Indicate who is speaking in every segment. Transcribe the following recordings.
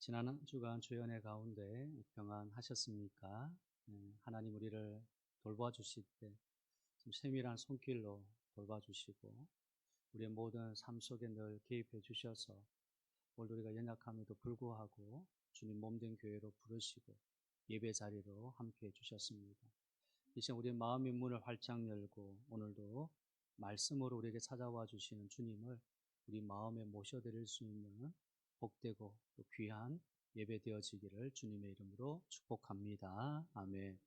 Speaker 1: 지난 주간 주연의 가운데 평안하셨습니까? 하나님 우리를 돌봐주실 때 좀 세밀한 손길로 돌봐주시고 우리의 모든 삶 속에 늘 개입해 주셔서 오늘 우리가 연약함에도 불구하고 주님 몸된 교회로 부르시고 예배 자리로 함께 해 주셨습니다. 이 시간 우리의 마음의 문을 활짝 열고 오늘도 말씀으로 우리에게 찾아와 주시는 주님을 우리 마음에 모셔드릴 수 있는 복되고 또 귀한 예배 되어지기를 주님의 이름으로 축복합니다. 아멘.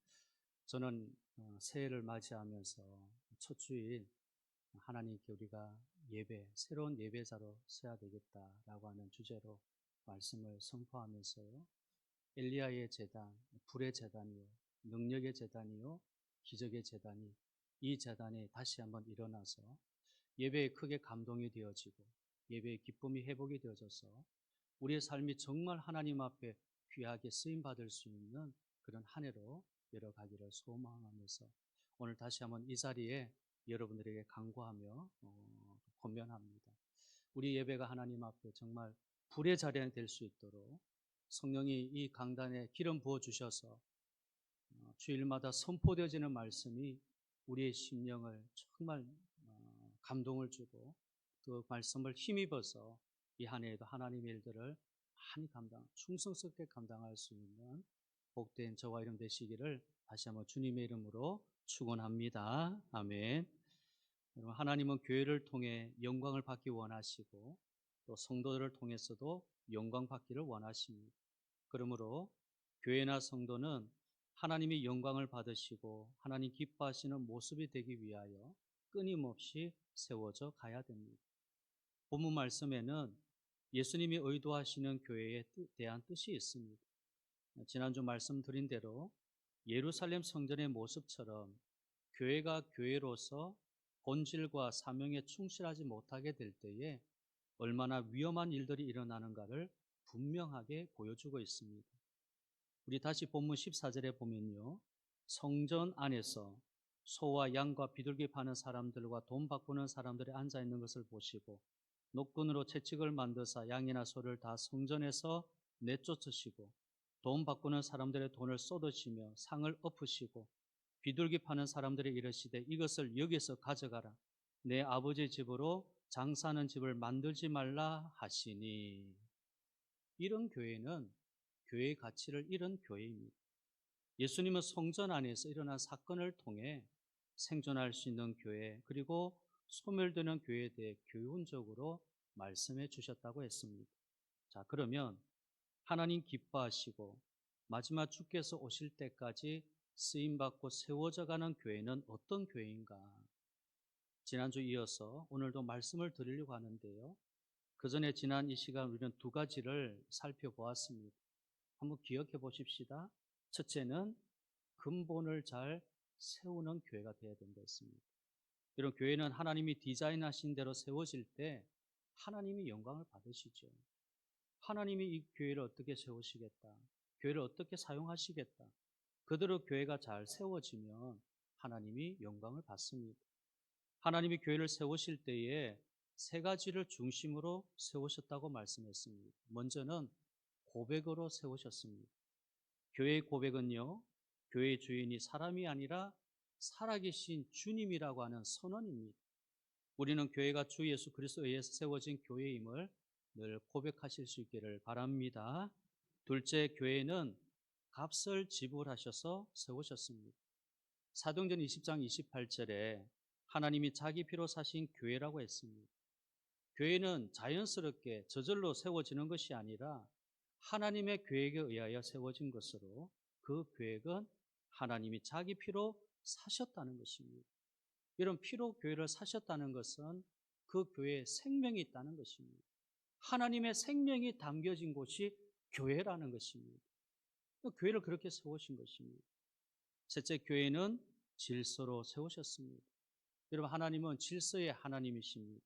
Speaker 1: 저는 새해를 맞이하면서 첫 주일 하나님께 우리가 새로운 예배자로 서야 되겠다라고 하는 주제로 말씀을 선포하면서요. 엘리야의 제단, 불의 제단이요, 능력의 제단이요, 기적의 제단이 이 제단이 다시 한번 일어나서 예배에 크게 감동이 되어지고 예배의 기쁨이 회복이 되어져서 우리의 삶이 정말 하나님 앞에 귀하게 쓰임받을 수 있는 그런 한 해로 열어가기를 소망하면서 오늘 다시 한번 이 자리에 여러분들에게 간구하며 권면합니다. 우리 예배가 하나님 앞에 정말 불의 자리가 될 수 있도록 성령이 이 강단에 기름 부어 주셔서 주일마다 선포되어지는 말씀이 우리의 심령을 정말 감동을 주고 그 말씀을 힘입어서 이 한 해에도 하나님의 일들을 많이 충성스럽게 감당할 수 있는 복된 저와 이름 되시기를 다시 한번 주님의 이름으로 축원합니다. 아멘. 여러분, 하나님은 교회를 통해 영광을 받기 원하시고 또 성도들을 통해서도 영광 받기를 원하십니다. 그러므로 교회나 성도는 하나님이 영광을 받으시고 하나님 기뻐하시는 모습이 되기 위하여 끊임없이 세워져 가야 됩니다. 본문 말씀에는 예수님이 의도하시는 교회에 대한 뜻이 있습니다. 지난주 말씀드린 대로 예루살렘 성전의 모습처럼 교회가 교회로서 본질과 사명에 충실하지 못하게 될 때에 얼마나 위험한 일들이 일어나는가를 분명하게 보여주고 있습니다. 우리 다시 본문 14절에 보면요. 성전 안에서 소와 양과 비둘기 파는 사람들과 돈 바꾸는 사람들이 앉아 있는 것을 보시고 노끈으로 채찍을 만드사 양이나 소를 다 성전에서 내쫓으시고 돈 바꾸는 사람들의 돈을 쏟으시며 상을 엎으시고 비둘기 파는 사람들이 이르시되 이것을 여기서 가져가라. 내 아버지 집으로 장사하는 집을 만들지 말라 하시니. 이런 교회는 교회의 가치를 잃은 교회입니다. 예수님은 성전 안에서 일어난 사건을 통해 생존할 수 있는 교회 그리고 소멸되는 교회에 대해 교훈적으로 말씀해 주셨다고 했습니다. 자, 그러면 하나님 기뻐하시고 마지막 주께서 오실 때까지 쓰임받고 세워져가는 교회는 어떤 교회인가? 지난주 이어서 오늘도 말씀을 드리려고 하는데요. 그 전에 지난 이 시간 우리는 두 가지를 살펴보았습니다. 한번 기억해 보십시다. 첫째는 근본을 잘 세우는 교회가 되어야 된다 했습니다. 이런 교회는 하나님이 디자인하신 대로 세워질 때 하나님이 영광을 받으시죠. 하나님이 이 교회를 어떻게 세우시겠다, 교회를 어떻게 사용하시겠다, 그대로 교회가 잘 세워지면 하나님이 영광을 받습니다. 하나님이 교회를 세우실 때에 세 가지를 중심으로 세우셨다고 말씀했습니다. 먼저는 고백으로 세우셨습니다. 교회의 고백은요, 교회의 주인이 사람이 아니라 살아계신 주님이라고 하는 선언입니다. 우리는 교회가 주 예수 그리스도에 의해서 세워진 교회임을 늘 고백하실 수 있기를 바랍니다. 둘째, 교회는 값을 지불하셔서 세우셨습니다. 사도행전 20장 28절에 하나님이 자기 피로 사신 교회라고 했습니다. 교회는 자연스럽게 저절로 세워지는 것이 아니라 하나님의 계획에 의하여 세워진 것으로 그 계획은 하나님이 자기 피로 사셨다는 것입니다. 이런 피로 교회를 사셨다는 것은 그 교회에 생명이 있다는 것입니다. 하나님의 생명이 담겨진 곳이 교회라는 것입니다. 교회를 그렇게 세우신 것입니다. 셋째, 교회는 질서로 세우셨습니다. 여러분, 하나님은 질서의 하나님이십니다.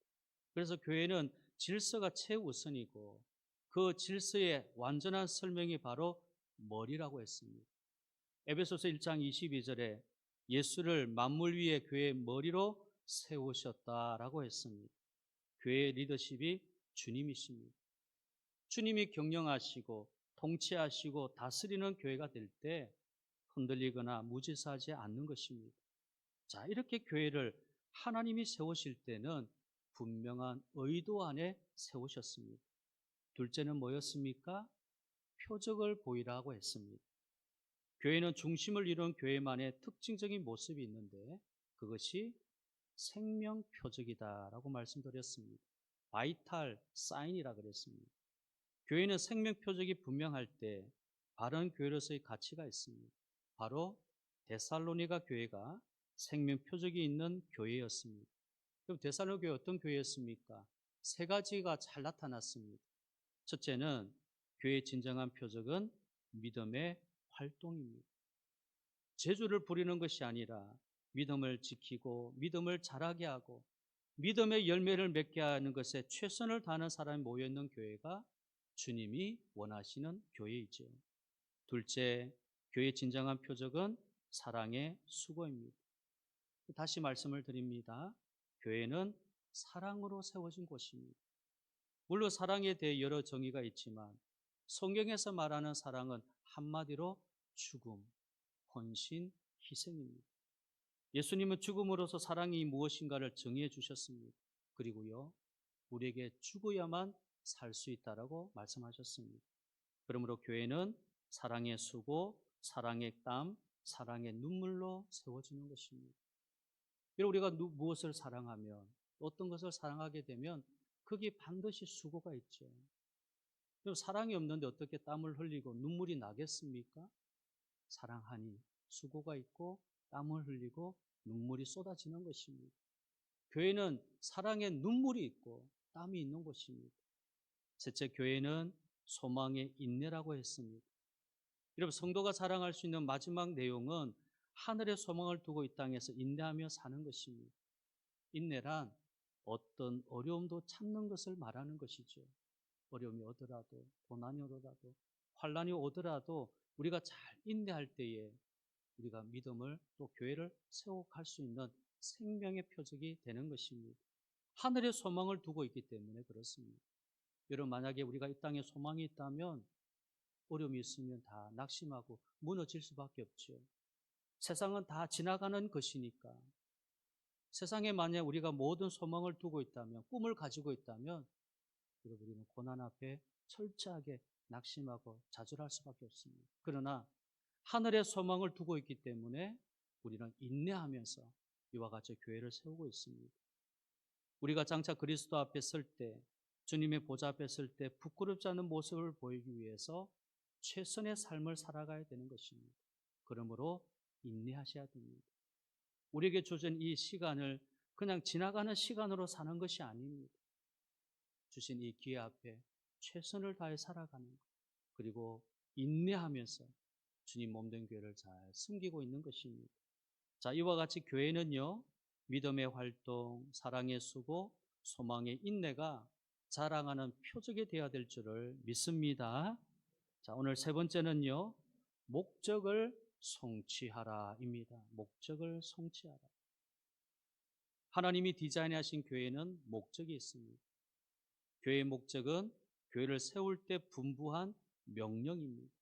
Speaker 1: 그래서 교회는 질서가 최우선이고 그 질서의 완전한 설명이 바로 머리라고 했습니다. 에베소서 1장 22절에 예수를 만물 위에 교회의 머리로 세우셨다라고 했습니다. 교회의 리더십이 주님이십니다. 주님이 경영하시고 통치하시고 다스리는 교회가 될 때 흔들리거나 무질서하지 않는 것입니다. 자, 이렇게 교회를 하나님이 세우실 때는 분명한 의도 안에 세우셨습니다. 둘째는 뭐였습니까? 표적을 보이라고 했습니다. 교회는 중심을 이룬 교회만의 특징적인 모습이 있는데 그것이 생명 표적이다라고 말씀드렸습니다. 바이탈 사인이라 그랬습니다. 교회는 생명 표적이 분명할 때 바른 교회로서의 가치가 있습니다. 바로 데살로니가 교회가 생명 표적이 있는 교회였습니다. 그럼 데살로니가 교회 어떤 교회였습니까? 세 가지가 잘 나타났습니다. 첫째는 교회의 진정한 표적은 믿음의 활동입니다. 재주를 부리는 것이 아니라 믿음을 지키고 믿음을 자라게 하고 믿음의 열매를 맺게 하는 것에 최선을 다하는 사람이 모여있는 교회가 주님이 원하시는 교회이죠. 둘째, 교회의 진정한 표적은 사랑의 수고입니다. 다시 말씀을 드립니다. 교회는 사랑으로 세워진 곳입니다. 물론 사랑에 대해 여러 정의가 있지만 성경에서 말하는 사랑은 한마디로 죽음, 헌신, 희생입니다. 예수님은 죽음으로써 사랑이 무엇인가를 정의해 주셨습니다. 그리고요, 우리에게 죽어야만 살 수 있다라고 말씀하셨습니다. 그러므로 교회는 사랑의 수고, 사랑의 땀, 사랑의 눈물로 세워지는 것입니다. 우리가 무엇을 사랑하면, 어떤 것을 사랑하게 되면 거기에 반드시 수고가 있죠. 그럼 사랑이 없는데 어떻게 땀을 흘리고 눈물이 나겠습니까? 사랑하니 수고가 있고 땀을 흘리고 눈물이 쏟아지는 것입니다. 교회는 사랑의 눈물이 있고 땀이 있는 곳입니다. 셋째, 교회는 소망의 인내라고 했습니다. 여러분, 성도가 자랑할 수 있는 마지막 내용은 하늘의 소망을 두고 이 땅에서 인내하며 사는 것입니다. 인내란 어떤 어려움도 참는 것을 말하는 것이죠. 어려움이 오더라도, 고난이 오더라도, 환란이 오더라도 우리가 잘 인내할 때에 우리가 믿음을 또 교회를 세워갈 수 있는 생명의 표적이 되는 것입니다. 하늘의 소망을 두고 있기 때문에 그렇습니다. 여러분, 만약에 우리가 이 땅에 소망이 있다면 어려움이 있으면 다 낙심하고 무너질 수밖에 없죠. 세상은 다 지나가는 것이니까. 세상에 만약 우리가 모든 소망을 두고 있다면, 꿈을 가지고 있다면 여러분, 우리는 고난 앞에 철저하게 낙심하고 좌절할 수밖에 없습니다. 그러나 하늘의 소망을 두고 있기 때문에 우리는 인내하면서 이와 같이 교회를 세우고 있습니다. 우리가 장차 그리스도 앞에 설 때, 주님의 보좌 앞에 설 때 부끄럽지 않은 모습을 보이기 위해서 최선의 삶을 살아가야 되는 것입니다. 그러므로 인내하셔야 됩니다. 우리에게 주신 이 시간을 그냥 지나가는 시간으로 사는 것이 아닙니다. 주신 이 기회 앞에 최선을 다해 살아가는 것, 그리고 인내하면서 주님 몸된 교회를 잘 섬기고 있는 것입니다. 자, 이와 같이 교회는요, 믿음의 활동, 사랑의 수고, 소망의 인내가 자랑하는 표적이 되어야 될 줄을 믿습니다. 자, 오늘 세 번째는요, 목적을 성취하라입니다. 목적을 성취하라. 하나님이 디자인하신 교회는 목적이 있습니다. 교회의 목적은 교회를 세울 때 분부한 명령입니다.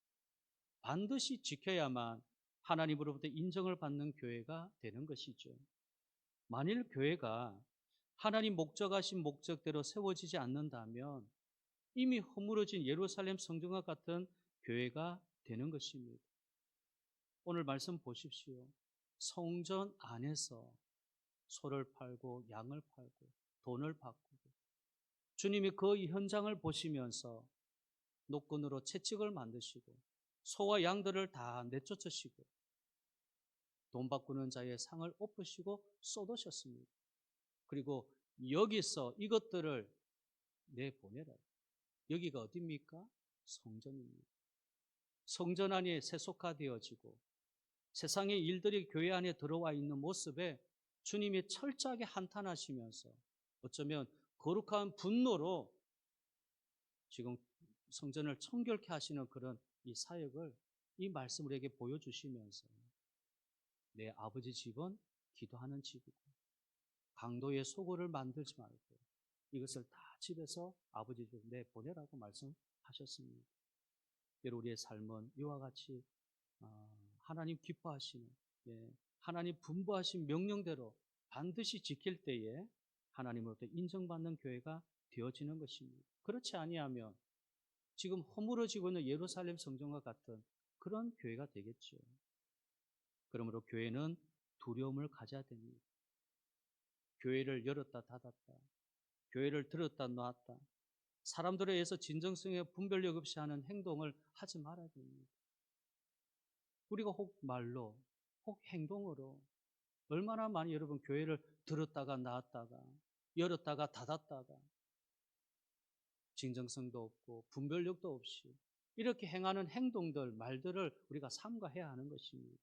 Speaker 1: 반드시 지켜야만 하나님으로부터 인정을 받는 교회가 되는 것이죠. 만일 교회가 하나님 목적하신 목적대로 세워지지 않는다면 이미 허물어진 예루살렘 성전과 같은 교회가 되는 것입니다. 오늘 말씀 보십시오. 성전 안에서 소를 팔고 양을 팔고 돈을 바꾸고 주님이 그 현장을 보시면서 노끈으로 채찍을 만드시고 소와 양들을 다 내쫓으시고 돈 바꾸는 자의 상을 엎으시고 쏟으셨습니다. 그리고 여기서 이것들을 내보내라. 여기가 어디입니까? 성전입니다. 성전 안이 세속화되어지고 세상의 일들이 교회 안에 들어와 있는 모습에 주님이 철저하게 한탄하시면서 어쩌면 거룩한 분노로 지금 성전을 청결케 하시는 그런 이 사역을 이 말씀 우리에게 보여주시면서 내 아버지 집은 기도하는 집이고 강도의 소굴을 만들지 말고 이것을 다 집에서 아버지 집에 내보내라고 말씀하셨습니다. 여러분 우리의 삶은 이와 같이 하나님 기뻐하시는, 하나님 분부하신 명령대로 반드시 지킬 때에 하나님으로부터 인정받는 교회가 되어지는 것입니다. 그렇지 아니하면 지금 허물어지고 있는 예루살렘 성전과 같은 그런 교회가 되겠죠. 그러므로 교회는 두려움을 가져야 됩니다. 교회를 열었다 닫았다, 교회를 들었다 놨다, 사람들에 의해서 진정성에 분별력 없이 하는 행동을 하지 말아야 됩니다. 우리가 혹 말로, 혹 행동으로 얼마나 많이 여러분 교회를 들었다가 놨다가, 열었다가 닫았다가, 진정성도 없고 분별력도 없이 이렇게 행하는 행동들, 말들을 우리가 삼가해야 하는 것입니다.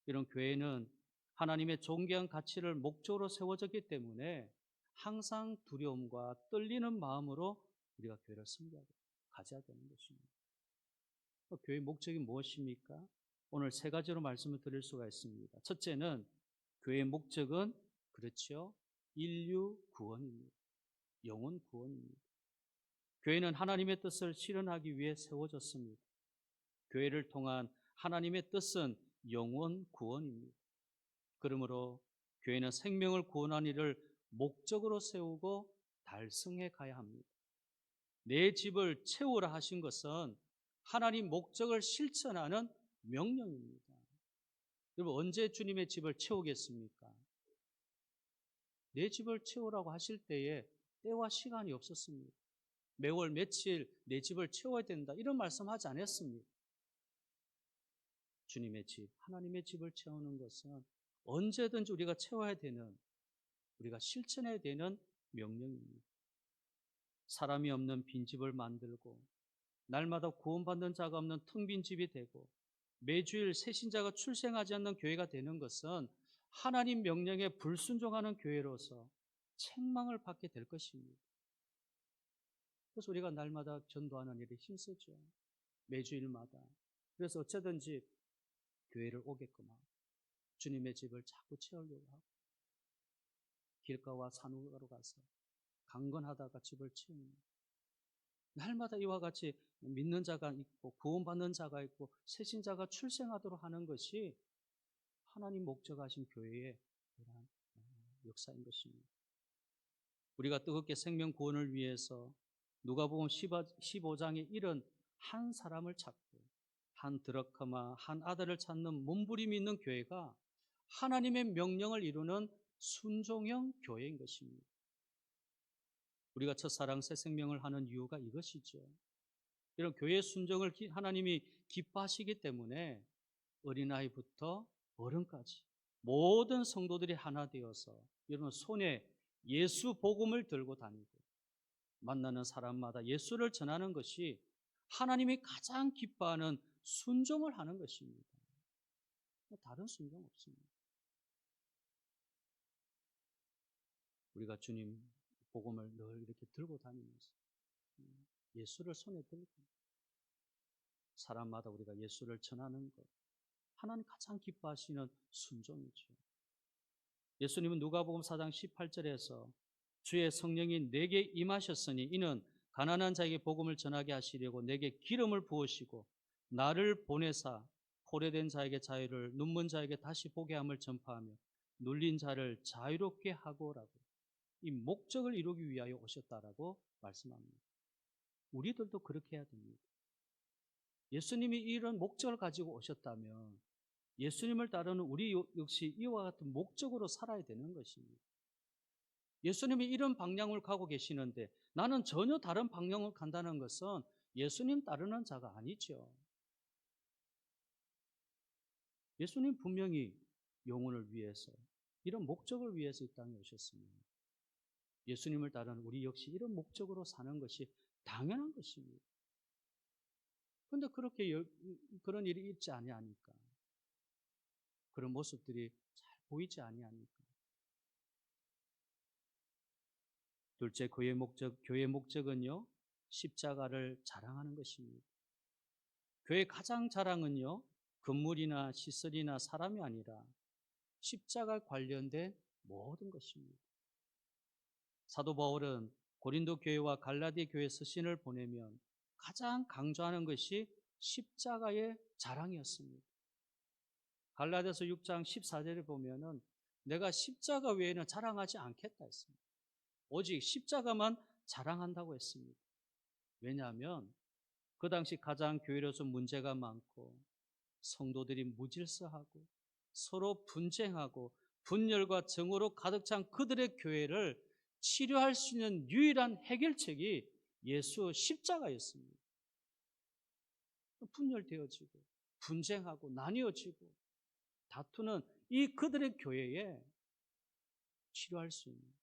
Speaker 1: 이런 교회는 하나님의 존귀한 가치를 목적으로 세워졌기 때문에 항상 두려움과 떨리는 마음으로 우리가 교회를 섬겨야 가져야 되는 것입니다. 교회의 목적이 무엇입니까? 오늘 세 가지로 말씀을 드릴 수가 있습니다. 첫째는 교회의 목적은 그렇죠, 인류 구원입니다. 영혼 구원입니다. 교회는 하나님의 뜻을 실현하기 위해 세워졌습니다. 교회를 통한 하나님의 뜻은 영혼 구원입니다. 그러므로 교회는 생명을 구원하는 일을 목적으로 세우고 달성해 가야 합니다. 내 집을 채우라 하신 것은 하나님 목적을 실천하는 명령입니다. 여러분 언제 주님의 집을 채우겠습니까? 내 집을 채우라고 하실 때에 때와 시간이 없었습니다. 매월 며칠 내 집을 채워야 된다 이런 말씀하지 않았습니다. 주님의 집, 하나님의 집을 채우는 것은 언제든지 우리가 채워야 되는, 우리가 실천해야 되는 명령입니다. 사람이 없는 빈집을 만들고 날마다 구원받는 자가 없는 텅 빈 집이 되고 매주일 새신자가 출생하지 않는 교회가 되는 것은 하나님 명령에 불순종하는 교회로서 책망을 받게 될 것입니다. 그래서 우리가 날마다 전도하는 일에 힘쓰죠. 매주일마다. 그래서 어쩌든지 교회를 오게끔 하고 주님의 집을 자꾸 채우려고 하고 길가와 산후가로 가서 강건하다가 집을 채우는, 날마다 이와 같이 믿는 자가 있고 구원받는 자가 있고 새신자가 출생하도록 하는 것이 하나님 목적하신 교회의 그러한 역사인 것입니다. 우리가 뜨겁게 생명 구원을 위해서 누가복음 15장에 이런 한 사람을 찾고 한 드러커마 한 아들을 찾는 몸부림이 있는 교회가 하나님의 명령을 이루는 순종형 교회인 것입니다. 우리가 첫사랑 새 생명을 하는 이유가 이것이죠. 이런 교회 순종을 하나님이 기뻐하시기 때문에 어린아이부터 어른까지 모든 성도들이 하나 되어서 여러분 손에 예수 복음을 들고 다니고 만나는 사람마다 예수를 전하는 것이 하나님이 가장 기뻐하는 순종을 하는 것입니다. 다른 순종 없습니다. 우리가 주님 복음을 늘 이렇게 들고 다니면서 예수를 손에 들고 사람마다 우리가 예수를 전하는 것, 하나님 가장 기뻐하시는 순종이죠. 예수님은 누가복음 4장 18절에서 주의 성령이 내게 임하셨으니 이는 가난한 자에게 복음을 전하게 하시려고 내게 기름을 부으시고 나를 보내사 포로된 자에게 자유를, 눈먼 자에게 다시 보게 함을 전파하며 눌린 자를 자유롭게 하고라고, 이 목적을 이루기 위하여 오셨다라고 말씀합니다. 우리들도 그렇게 해야 됩니다. 예수님이 이런 목적을 가지고 오셨다면 예수님을 따르는 우리 역시 이와 같은 목적으로 살아야 되는 것입니다. 예수님이 이런 방향을 가고 계시는데 나는 전혀 다른 방향을 간다는 것은 예수님 따르는 자가 아니죠. 예수님 분명히 영혼을 위해서, 이런 목적을 위해서 이 땅에 오셨습니다. 예수님을 따르는 우리 역시 이런 목적으로 사는 것이 당연한 것입니다. 그런데 그렇게 그런 일이 있지 아니하니까, 그런 모습들이 잘 보이지 아니하니까. 둘째, 교회의 목적은요, 십자가를 자랑하는 것입니다. 교회의 가장 자랑은요, 건물이나 시설이나 사람이 아니라 십자가 관련된 모든 것입니다. 사도 바울은 고린도 교회와 갈라디 교회 서신을 보내면 가장 강조하는 것이 십자가의 자랑이었습니다. 갈라디아서 6장 14절에 보면은 내가 십자가 외에는 자랑하지 않겠다 했습니다. 오직 십자가만 자랑한다고 했습니다. 왜냐하면 그 당시 가장 교회로서 문제가 많고 성도들이 무질서하고 서로 분쟁하고 분열과 정오로 가득 찬 그들의 교회를 치료할 수 있는 유일한 해결책이 예수 십자가였습니다. 분열되어지고 분쟁하고 나뉘어지고 다투는 이 그들의 교회에 치료할 수 있는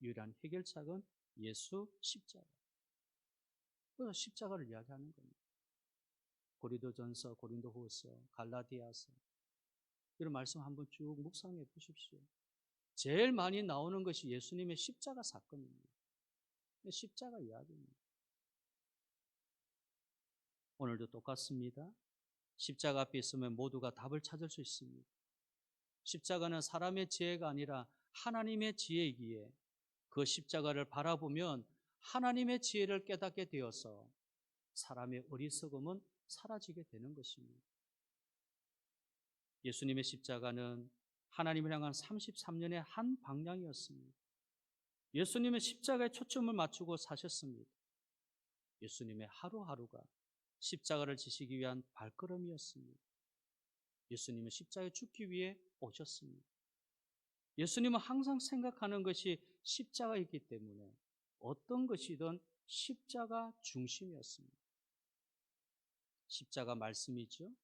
Speaker 1: 유일한 해결책은 예수 십자가. 그래서 십자가를 이야기하는 겁니다. 고린도전서, 고린도후서, 갈라디아서 이런 말씀 한번 쭉 묵상해 보십시오. 제일 많이 나오는 것이 예수님의 십자가 사건입니다. 십자가 이야기입니다. 오늘도 똑같습니다. 십자가 앞에 있으면 모두가 답을 찾을 수 있습니다. 십자가는 사람의 지혜가 아니라 하나님의 지혜이기에 그 십자가를 바라보면 하나님의 지혜를 깨닫게 되어서 사람의 어리석음은 사라지게 되는 것입니다. 예수님의 십자가는 하나님을 향한 33년의 한 방향이었습니다. 예수님은 십자가에 초점을 맞추고 사셨습니다. 예수님의 하루하루가 십자가를 지시기 위한 발걸음이었습니다. 예수님은 십자가에 죽기 위해 오셨습니다. 예수님은 항상 생각하는 것이 십자가이기 때문에 어떤 것이든 십자가 중심이었습니다. 십자가 말씀이죠.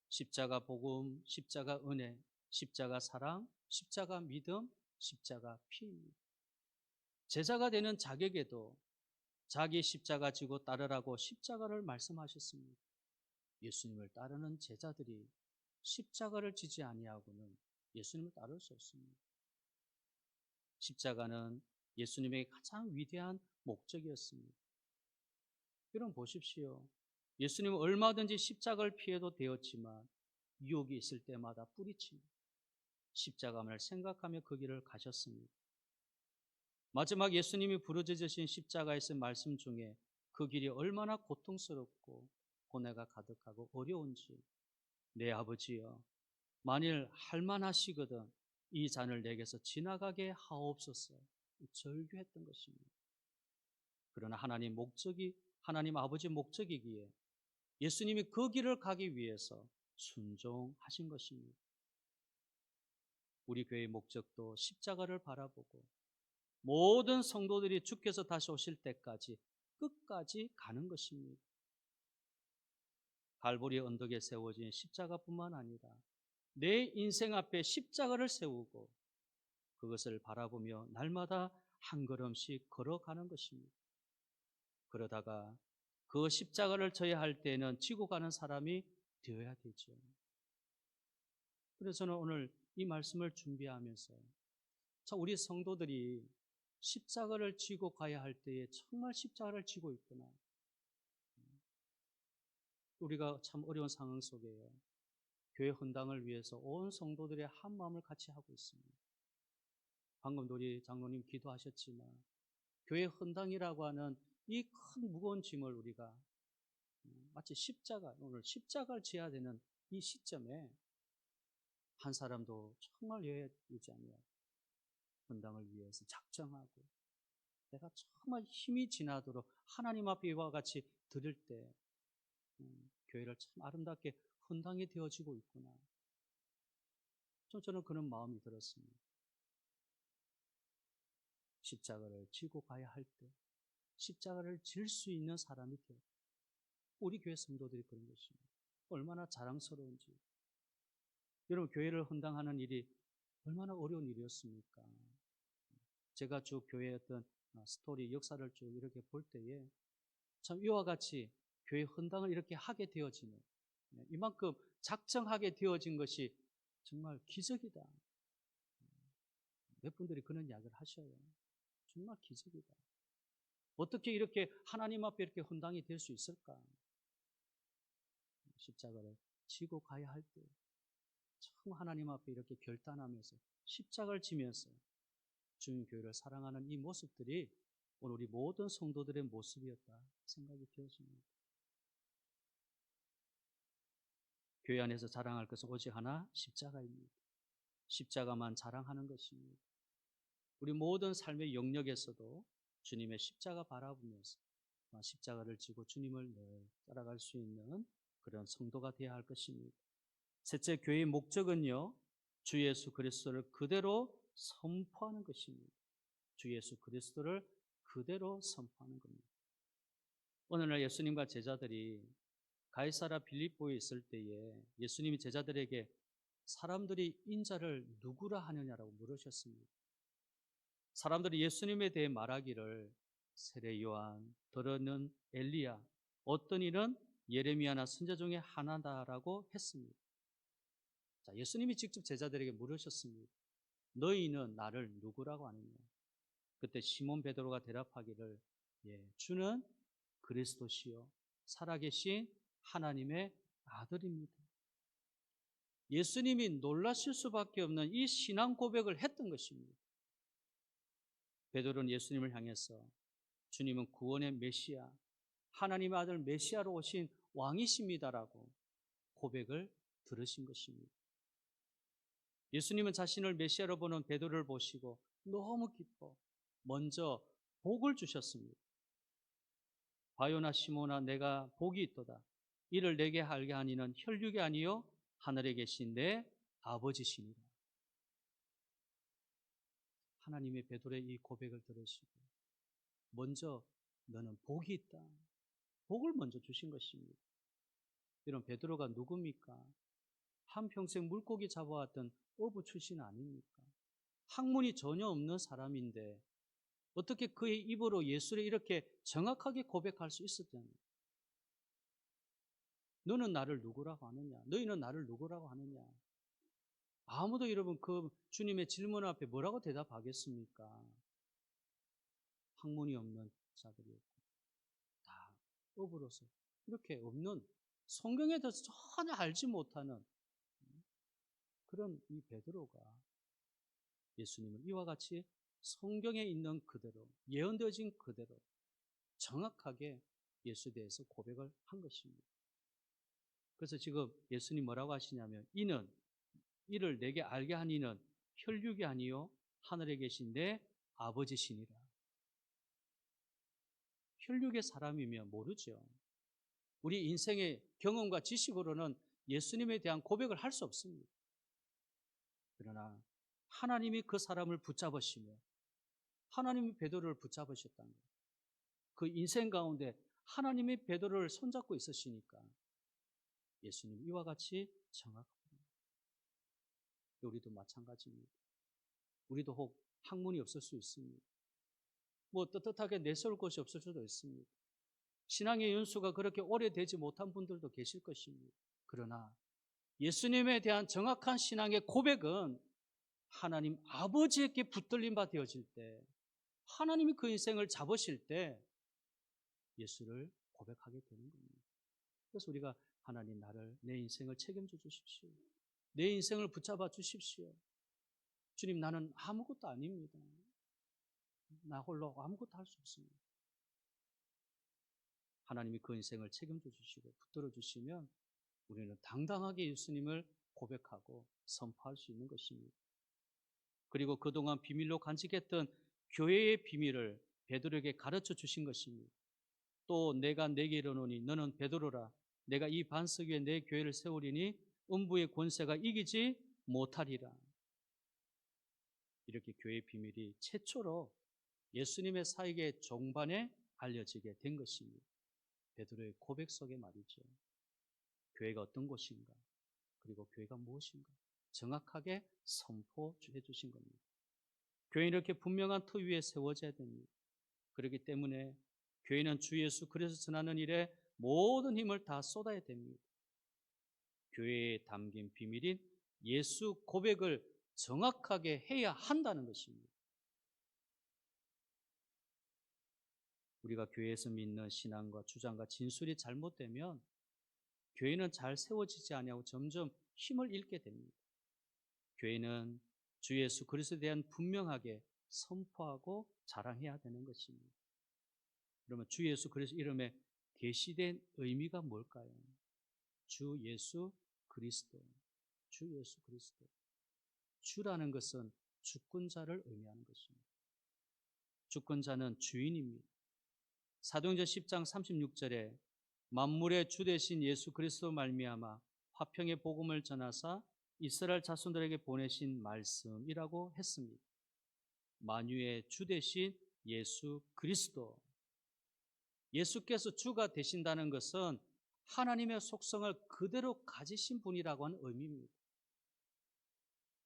Speaker 1: 십자가 복음, 십자가 은혜, 십자가 사랑, 십자가 믿음, 십자가 피입니다. 제자가 되는 자격에도 자기 십자가 지고 따르라고 십자가를 말씀하셨습니다. 예수님을 따르는 제자들이 십자가를 지지 아니하고는 예수님을 따를 수 없습니다. 십자가는 예수님의 가장 위대한 목적이었습니다. 여러분 보십시오. 예수님은 얼마든지 십자가를 피해도 되었지만 유혹이 있을 때마다 뿌리칩니다. 십자가만을 생각하며 그 길을 가셨습니다. 마지막 예수님이 부르짖으신 십자가에서 말씀 중에 그 길이 얼마나 고통스럽고 고뇌가 가득하고 어려운지 내 아버지여 만일 할만하시거든 이 잔을 내게서 지나가게 하옵소서 절규했던 것입니다. 그러나 하나님 아버지 목적이기에 예수님이 그 길을 가기 위해서 순종하신 것입니다. 우리 교회의 목적도 십자가를 바라보고 모든 성도들이 주께서 다시 오실 때까지 끝까지 가는 것입니다. 갈보리 언덕에 세워진 십자가뿐만 아니라 내 인생 앞에 십자가를 세우고 그것을 바라보며 날마다 한 걸음씩 걸어가는 것입니다. 그러다가 그 십자가를 져야 할 때에는 지고 가는 사람이 되어야 되죠. 그래서 저는 오늘 이 말씀을 준비하면서 참 우리 성도들이 십자가를 지고 가야 할 때에 정말 십자가를 지고 있구나. 우리가 참 어려운 상황 속에 교회 헌당을 위해서 온 성도들의 한 마음을 같이 하고 있습니다. 방금도 우리 장로님 기도하셨지만 교회 헌당이라고 하는 이 큰 무거운 짐을 우리가 마치 오늘 십자가를 지어야 되는 이 시점에 한 사람도 정말 여유있지 않냐 헌당을 위해서 작정하고 내가 정말 힘이 지나도록 하나님 앞에 이와 같이 드릴 때 교회를 참 아름답게 헌당이 되어지고 있구나. 저는 그런 마음이 들었습니다. 십자가를 지고 가야 할 때 십자가를 질 수 있는 사람이 되어 우리 교회 성도들이 그런 것입니다. 얼마나 자랑스러운지. 여러분 교회를 헌당하는 일이 얼마나 어려운 일이었습니까? 제가 쭉 교회의 어떤 스토리, 역사를 쭉 이렇게 볼 때에 참 이와 같이 교회 헌당을 이렇게 하게 되어지는 이만큼 작정하게 되어진 것이 정말 기적이다. 몇 분들이 그런 이야기를 하셔요. 정말 기적이다. 어떻게 이렇게 하나님 앞에 이렇게 헌당이 될 수 있을까? 십자가를 지고 가야 할 때 참 하나님 앞에 이렇게 결단하면서 십자가를 지면서 주님 교회를 사랑하는 이 모습들이 오늘 우리 모든 성도들의 모습이었다 생각이 되어집니다. 교회 안에서 자랑할 것은 오직 하나, 십자가입니다. 십자가만 자랑하는 것입니다. 우리 모든 삶의 영역에서도 주님의 십자가 바라보면서 십자가를 지고 주님을 늘 따라갈 수 있는 그런 성도가 되어야 할 것입니다. 셋째, 교회의 목적은요, 주 예수 그리스도를 그대로 선포하는 것입니다. 주 예수 그리스도를 그대로 선포하는 겁니다. 오늘날 예수님과 제자들이 가이사라 빌립보에 있을 때에 예수님이 제자들에게 사람들이 인자를 누구라 하느냐라고 물으셨습니다. 사람들이 예수님에 대해 말하기를 세례 요한, 더러는 엘리야, 어떤 이는 예레미야나 선지자 중에 하나다라고 했습니다. 자, 예수님이 직접 제자들에게 물으셨습니다. 너희는 나를 누구라고 하느냐? 그때 시몬 베드로가 대답하기를 주는 그리스도시요 살아계신 하나님의 아들입니다. 예수님이 놀라실 수밖에 없는 이 신앙 고백을 했던 것입니다. 베드로는 예수님을 향해서 주님은 구원의 메시아, 하나님의 아들 메시아로 오신 왕이십니다라고 고백을 들으신 것입니다. 예수님은 자신을 메시아로 보는 베드로를 보시고 너무 기뻐 먼저 복을 주셨습니다. 바요나 시모나 내가 복이 있도다. 이를 내게 알게 하니는 혈육이 아니요 하늘에 계신 내 아버지시니라. 하나님의 베드로의 이 고백을 들으시고 먼저 너는 복이 있다. 복을 먼저 주신 것입니다. 이런 베드로가 누굽니까? 한평생 물고기 잡아왔던 어부 출신 아닙니까? 학문이 전혀 없는 사람인데 어떻게 그의 입으로 예수를 이렇게 정확하게 고백할 수 있었잖아요. 너는 나를 누구라고 하느냐? 너희는 나를 누구라고 하느냐? 아무도 여러분 그 주님의 질문 앞에 뭐라고 대답하겠습니까? 학문이 없는 자들이었고 다 어부로서 이렇게 없는 성경에 대해서 전혀 알지 못하는 그런 이 베드로가 예수님을 이와 같이 성경에 있는 그대로 예언되어진 그대로 정확하게 예수에 대해서 고백을 한 것입니다. 그래서 지금 예수님 뭐라고 하시냐면 이를 내게 알게 한 이는 혈육이 아니요 하늘에 계신 내 아버지시니라. 혈육의 사람이면 모르죠. 우리 인생의 경험과 지식으로는 예수님에 대한 고백을 할 수 없습니다. 그러나 하나님이 그 사람을 붙잡으시며 하나님이 베드로를 붙잡으셨다는 거예요. 그 인생 가운데 하나님이 베드로를 손잡고 있으시니까 예수님 이와 같이 정확합니다. 우리도 마찬가지입니다. 우리도 혹 학문이 없을 수 있습니다. 뭐 떳떳하게 내세울 것이 없을 수도 있습니다. 신앙의 연수가 그렇게 오래되지 못한 분들도 계실 것입니다. 그러나 예수님에 대한 정확한 신앙의 고백은 하나님 아버지에게 붙들림 바 되어질 때 하나님이 그 인생을 잡으실 때 예수를 고백하게 되는 겁니다. 그래서 우리가 하나님 나를 내 인생을 책임져 주십시오. 내 인생을 붙잡아 주십시오. 주님 나는 아무것도 아닙니다. 나 홀로 아무것도 할 수 없습니다. 하나님이 그 인생을 책임져 주시고 붙들어 주시면 우리는 당당하게 예수님을 고백하고 선포할 수 있는 것입니다. 그리고 그동안 비밀로 간직했던 교회의 비밀을 베드로에게 가르쳐 주신 것입니다. 또 내가 내게 이르노니 너는 베드로라. 내가 이 반석 위에 내 교회를 세우리니 음부의 권세가 이기지 못하리라. 이렇게 교회의 비밀이 최초로 예수님의 사역의 종반에 알려지게 된 것입니다. 베드로의 고백 속에 말이죠. 교회가 어떤 곳인가, 그리고 교회가 무엇인가 정확하게 선포해 주신 겁니다. 교회는 이렇게 분명한 틀 위에 세워져야 됩니다. 그렇기 때문에 교회는 주 예수 그리스도 전하는 일에 모든 힘을 다 쏟아야 됩니다. 교회에 담긴 비밀인 예수 고백을 정확하게 해야 한다는 것입니다. 우리가 교회에서 믿는 신앙과 주장과 진술이 잘못되면 교회는 잘 세워지지 아니하고 점점 힘을 잃게 됩니다. 교회는 주 예수 그리스도에 대한 분명하게 선포하고 자랑해야 되는 것입니다. 그러면 주 예수 그리스도 이름에 계시된 의미가 뭘까요? 주 예수 그리스도, 주 예수 그리스도. 주라는 것은 주권자를 의미하는 것입니다. 주권자는 주인입니다. 사도행전 10장 36절에 만물의 주 되신 예수 그리스도 말미암아 화평의 복음을 전하사 이스라엘 자손들에게 보내신 말씀이라고 했습니다. 만유의 주 되신 예수 그리스도. 예수께서 주가 되신다는 것은 하나님의 속성을 그대로 가지신 분이라고 하는 의미입니다.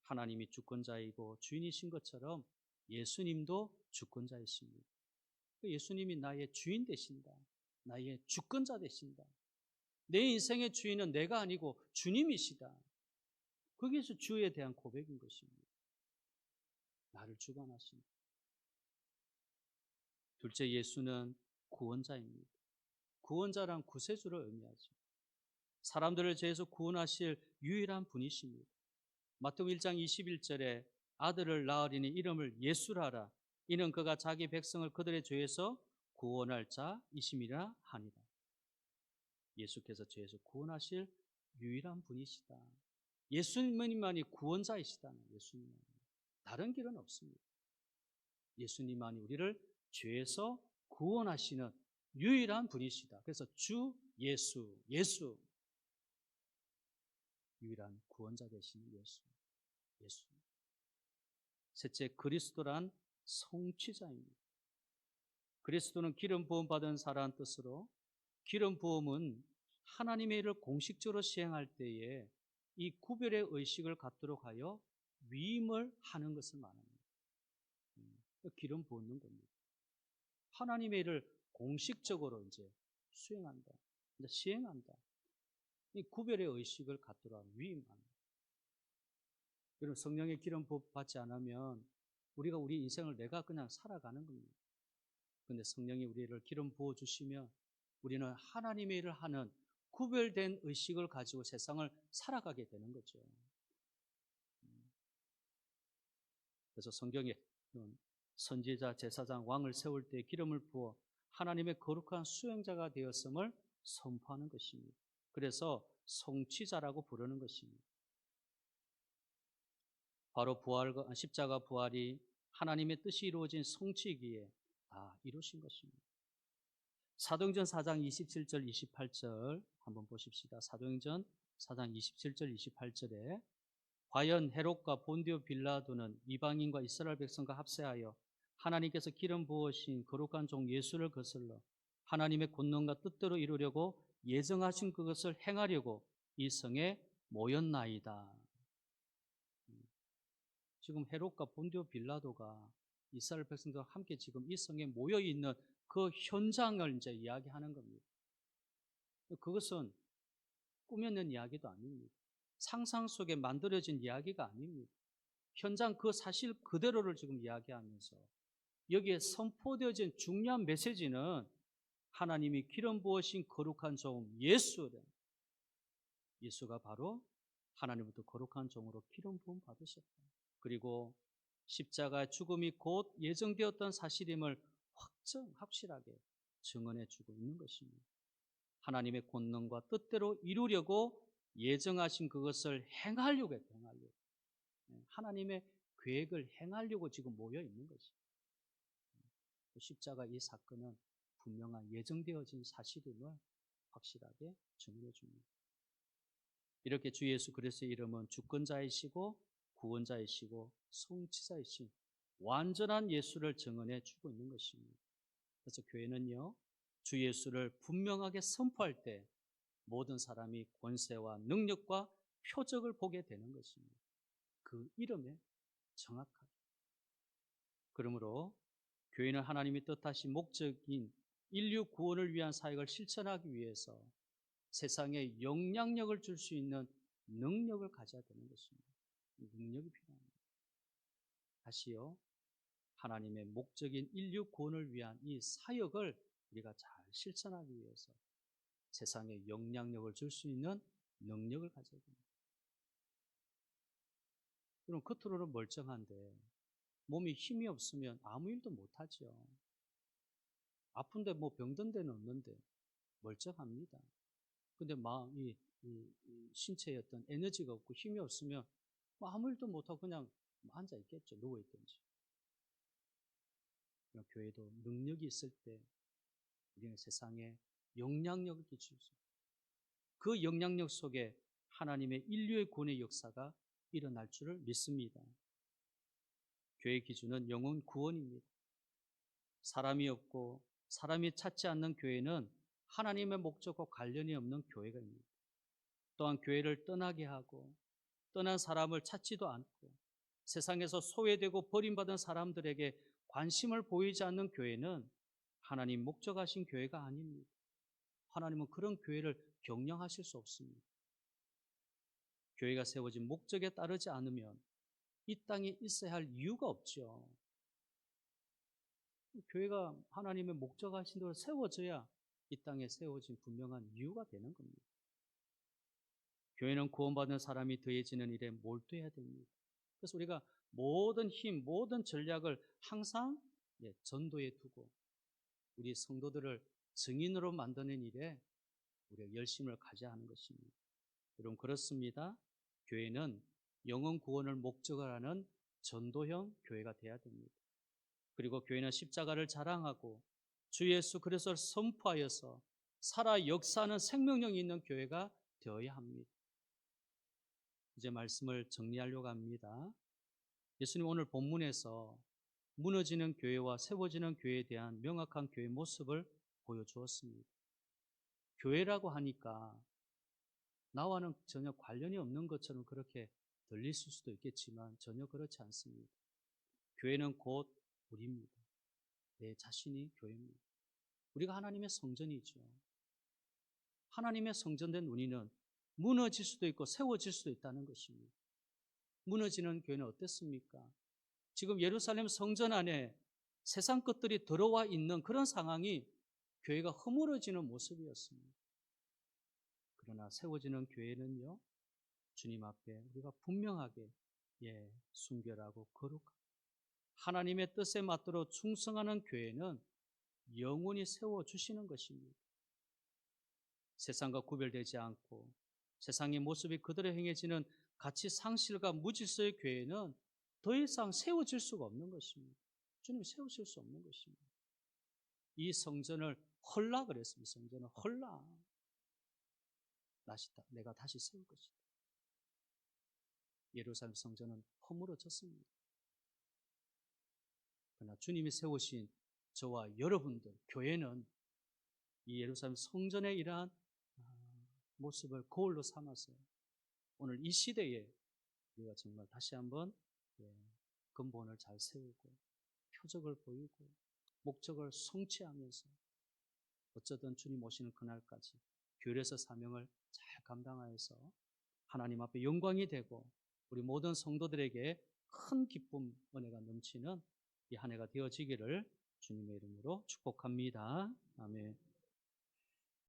Speaker 1: 하나님이 주권자이고 주인이신 것처럼 예수님도 주권자이십니다. 예수님이 나의 주인 되신다. 나의 주권자 되신다. 내 인생의 주인은 내가 아니고 주님이시다. 거기에서 주에 대한 고백인 것입니다. 나를 주관하신다. 둘째, 예수는 구원자입니다. 구원자란 구세주를 의미하죠. 사람들을 죄에서 구원하실 유일한 분이십니다. 마태복음 1장 21절에 아들을 낳으리니 이름을 예수라 하라. 이는 그가 자기 백성을 그들의 죄에서 구원할 자이심이라 하니라. 예수께서 죄에서 구원하실 유일한 분이시다. 예수님만이 구원자이시다는 예수님만이. 다른 길은 없습니다. 예수님만이 우리를 죄에서 구원하시는 유일한 분이시다. 그래서 주 예수, 예수. 유일한 구원자 되시는 예수, 예수. 셋째, 그리스도란 성취자입니다. 그리스도는 기름 부음 받은 자라는 뜻으로 기름 부음은 하나님의 일을 공식적으로 시행할 때에 이 구별의 의식을 갖도록 하여 위임을 하는 것을 말합니다. 기름 부는 겁니다. 하나님의 일을 공식적으로 이제 수행한다, 이제 시행한다. 이 구별의 의식을 갖도록 하는 위임합니다. 여러분, 성령의 기름 부음 받지 않으면 우리가 우리 인생을 내가 그냥 살아가는 겁니다. 그런데 성령이 우리를 기름 부어 주시면 우리는 하나님의 일을 하는 구별된 의식을 가지고 세상을 살아가게 되는 거죠. 그래서 성경에 선지자, 제사장, 왕을 세울 때 기름을 부어 하나님의 거룩한 수행자가 되었음을 선포하는 것입니다. 그래서 성취자라고 부르는 것입니다. 바로 부활과 십자가 부활이 하나님의 뜻이 이루어진 성취이기에 다 이루신 것입니다. 사도행전 4장 27절 28절 한번 보십시다. 사도행전 4장 27절 28절에 과연 헤롯과 본디오 빌라도는 이방인과 이스라엘 백성과 합세하여 하나님께서 기름 부으신 거룩한 종 예수를 거슬러 하나님의 권능과 뜻대로 이루려고 예정하신 그것을 행하려고 이 성에 모였나이다. 지금 헤롯과 본디오 빌라도가 이스라엘 백성들과 함께 지금 이 성에 모여 있는 그 현장을 이제 이야기하는 겁니다. 그것은 꾸며낸 이야기도 아닙니다. 상상 속에 만들어진 이야기가 아닙니다. 현장 그 사실 그대로를 지금 이야기하면서 여기에 선포되어진 중요한 메시지는 하나님이 기름 부으신 거룩한 종 예수래. 예수가 바로 하나님부터 거룩한 종으로 기름 부음 받으셨다. 그리고 십자가의 죽음이 곧 예정되었던 사실임을 확실하게 증언해 주고 있는 것입니다. 하나님의 권능과 뜻대로 이루려고 예정하신 그것을 행하려고 했다. 행하려고. 하나님의 계획을 행하려고 지금 모여 있는 것입니다. 십자가 이 사건은 분명한 예정되어진 사실임을 확실하게 증언해 줍니다. 이렇게 주 예수 그리스도의 이름은 주권자이시고 구원자이시고 성취자이신 완전한 예수를 증언해 주고 있는 것입니다. 그래서 교회는요, 주 예수를 분명하게 선포할 때 모든 사람이 권세와 능력과 표적을 보게 되는 것입니다. 그 이름에 정확하게. 그러므로 교회는 하나님이 뜻하신 목적인 인류 구원을 위한 사역을 실천하기 위해서 세상에 영향력을 줄 수 있는 능력을 가져야 되는 것입니다. 능력이 필요합니다. 다시요, 하나님의 목적인 인류 구원을 위한 이 사역을 우리가 잘 실천하기 위해서 세상에 영향력을 줄 수 있는 능력을 가져야 됩니다. 그럼 겉으로는 멀쩡한데 몸이 힘이 없으면 아무 일도 못하죠. 아픈데 뭐 병든 데는 없는데 멀쩡합니다. 근데 이 신체에 어떤 에너지가 없고 힘이 없으면 뭐 아무 일도 못하고 그냥 앉아 있겠죠. 누워 있든지. 교회도 능력이 있을 때 우리는 세상에 영향력을 끼칠 수 있습니다. 그 영향력 속에 하나님의 인류의 구원의 역사가 일어날 줄을 믿습니다. 교회 기준은 영혼 구원입니다. 사람이 없고 사람이 찾지 않는 교회는 하나님의 목적과 관련이 없는 교회가 있습니다. 또한 교회를 떠나게 하고 떠난 사람을 찾지도 않고 세상에서 소외되고 버림받은 사람들에게 관심을 보이지 않는 교회는 하나님 목적하신 교회가 아닙니다. 하나님은 그런 교회를 경영하실 수 없습니다. 교회가 세워진 목적에 따르지 않으면 이 땅에 있어야 할 이유가 없죠. 교회가 하나님의 목적하신 대로 세워져야 이 땅에 세워진 분명한 이유가 되는 겁니다. 교회는 구원받은 사람이 더해지는 일에 몰두해야 됩니다. 그래서 우리가 모든 힘, 모든 전략을 항상 전도에 두고 우리 성도들을 증인으로 만드는 일에 우리가 열심을 가져야 하는 것입니다. 여러분 그렇습니다. 교회는 영혼 구원을 목적으로 하는 전도형 교회가 되어야 됩니다. 그리고 교회는 십자가를 자랑하고 주 예수 그리스도를 선포하여서 살아 역사하는 생명력이 있는 교회가 되어야 합니다. 이제 말씀을 정리하려고 합니다. 예수님 오늘 본문에서 무너지는 교회와 세워지는 교회에 대한 명확한 교회 모습을 보여주었습니다. 교회라고 하니까 나와는 전혀 관련이 없는 것처럼 그렇게 들릴 수도 있겠지만 전혀 그렇지 않습니다. 교회는 곧 우리입니다. 내 자신이 교회입니다. 우리가 하나님의 성전이죠. 하나님의 성전된 우리는 무너질 수도 있고 세워질 수도 있다는 것입니다. 무너지는 교회는 어땠습니까? 지금 예루살렘 성전 안에 세상 것들이 들어와 있는 그런 상황이 교회가 허물어지는 모습이었습니다. 그러나 세워지는 교회는요, 주님 앞에 우리가 분명하게 순결하고 거룩하고 하나님의 뜻에 맞도록 충성하는 교회는 영원히 세워주시는 것입니다. 세상과 구별되지 않고 세상의 모습이 그대로 행해지는 가치 상실과 무질서의 교회는 더 이상 세워질 수가 없는 것입니다. 주님 세우실 수 없는 것입니다. 이 성전을 헐라 그랬습니다. 성전을 헐라. 내가 다시 세울 것이다. 예루살렘 성전은 허물어졌습니다. 그러나 주님이 세우신 저와 여러분들 교회는 이 예루살렘 성전의 이러한 모습을 거울로 삼아서 오늘 이 시대에 우리가 정말 다시 한번 근본을 잘 세우고 표적을 보이고 목적을 성취하면서 어쩌든 주님 오시는 그날까지 교회에서 사명을 잘 감당하여서 하나님 앞에 영광이 되고 우리 모든 성도들에게 큰 기쁨, 은혜가 넘치는 이 한 해가 되어지기를 주님의 이름으로 축복합니다. 아멘.